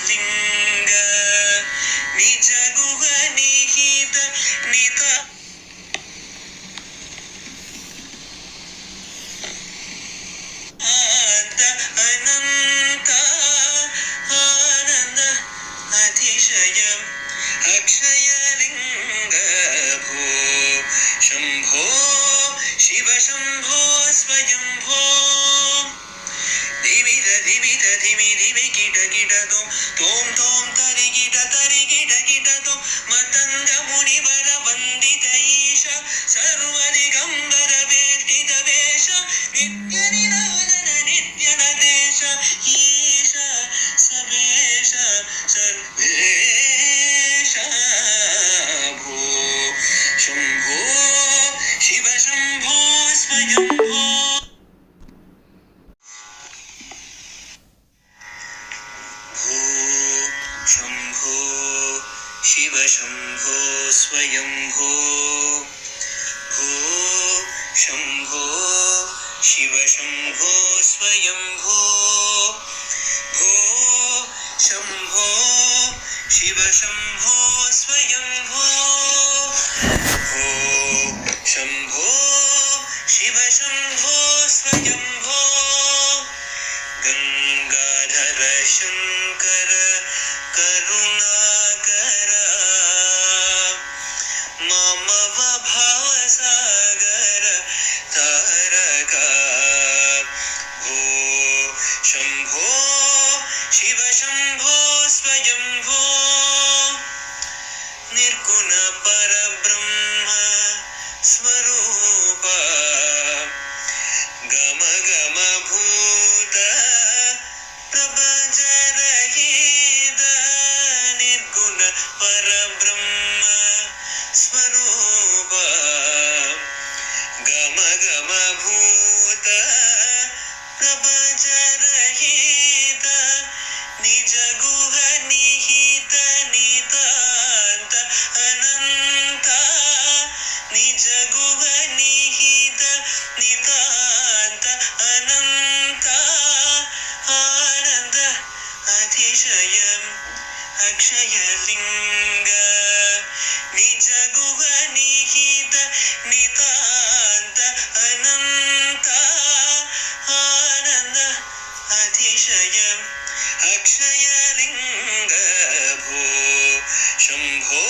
लिंग निज गुह निहित निता अनंत आनंद अतिशयम् अक्षय लिंग भो शंभो शिव शंभो स्वयंभो धिमित धिमित धिमि धिमि किट किट तोम तोम तरि किट तो मतंग मुनिवर वंदित ईश सर्वदिगंबर वेष्टित वेश नित्य निराजन नित्य नदेश ईश सबेश सर्वेश भो शंभो शिव शंभो स्वयंभो शंभो शिव शंभो स्वयंभो भो शंभो शिव शंभो स्वयंभो भो शंभो शिव शंभो स्वयंभो भो शंभो शिव शंभो स्वयंभो गंगाधर शंकर करुणाकर ममव भावसागर तारका भो शंभो शिव शंभो स्वयंभो निर्गुण परब्रह्म स्वरूप गम गम भूत प्रपंच रहित निर्गुण परब्रह्म स्वरूप गम गम भूत प्रपंच रहित निज गुह निहित नितांत अनंत निज गुह निहित नितांत अनंत आनंद अतिशयम् अक्षय लिंग निज गुह निहित नितांत अनंत आनंद अतिशयम् अक्षय लिंग भो शंभो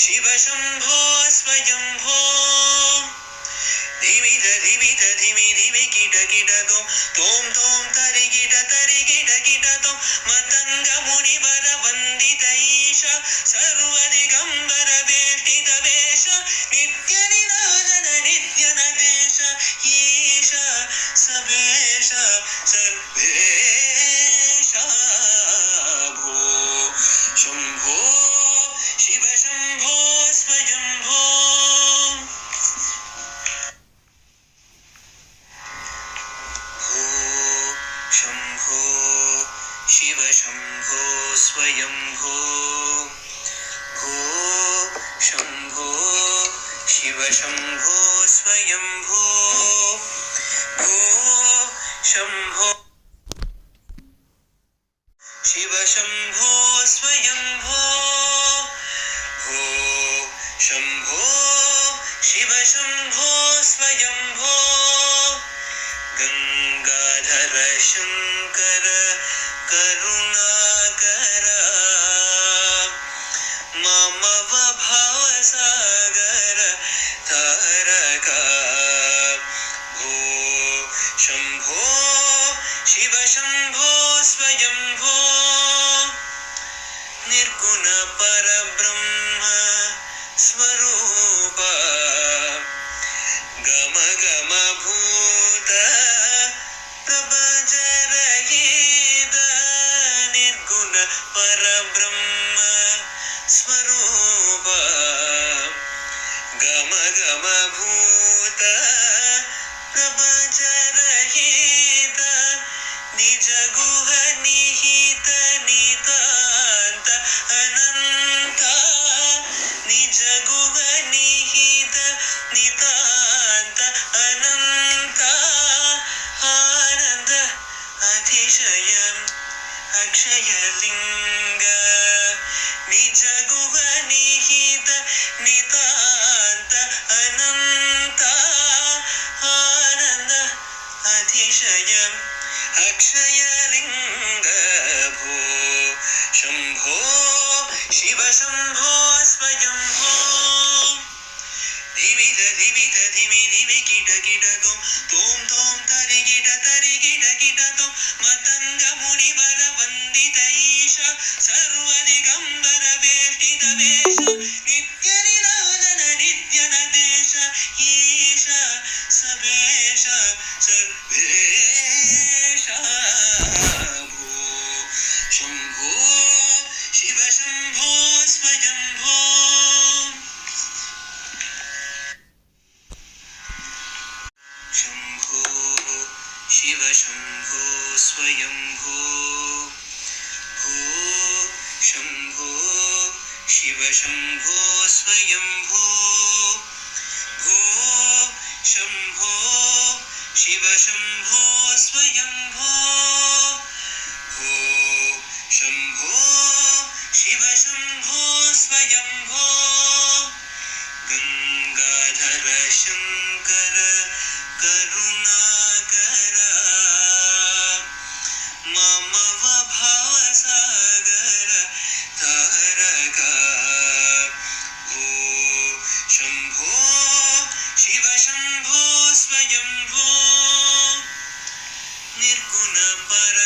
शिव शंभो स्वयंभो धिमित धिमित धिमि धिमि किट तोम तोम तरि किट तो मतंग मुनिवर वंदित ईश सर्वदिगंबर वेष्टित वेश नित्य निराजन नित्य नदेश ईश सबेश सर्वेश भो शंभो शिव शंभो स्वयंभो शंभो शिव शंभो स्वयंभो भो शंभो शिव शंभो स्वयंभो भो शंभो शिव शंभो स्वयंभो भो शंभो शिव शंभो स्वयंभो गंगाधर शंकर करुणाकर ममव भावसागर तारका भो शंभो शिव शंभो स्वयंभो निर्गुण परब्रह्म स्वरूप गम गम भूत प्रपंच रहित निर्गुण परब्रह्म स्वरूप गम गम भूत प्रपंच रहित निज गुह निहित नितांत अनंत निज गुह निहित नितांत अनंत आनंद अतिशयम् अक्षयलिङ्ग निज गुह निहित नितान्त अनन्त आनन्द अतिशय अक्षयलिङ्ग भो शम्भो शिव शम्भो स्वयम्भो धिमित धिमित धिमि धिमि किट किट तोम तोम तरि किट तोम मतंग मुनि वर वंदित ईश सर्वदिगंबर वेष्टित वेश नित्य निरंजन नित्य नदेश ईश सबेश सर्वेश भो शंभो शिव शंभो स्वयंभो शंभो शिव शंभो स्वयंभो भो शंभो शिव शंभो स्वयंभो भो शंभो शिव शंभो स्वयंभो भो शंभो शिव शंभो स्वयंभो गंगाधर शंकर करुणाकर मम भवसागर तारक भो शंभो शिव शंभो स्वयंभो निर्गुण पर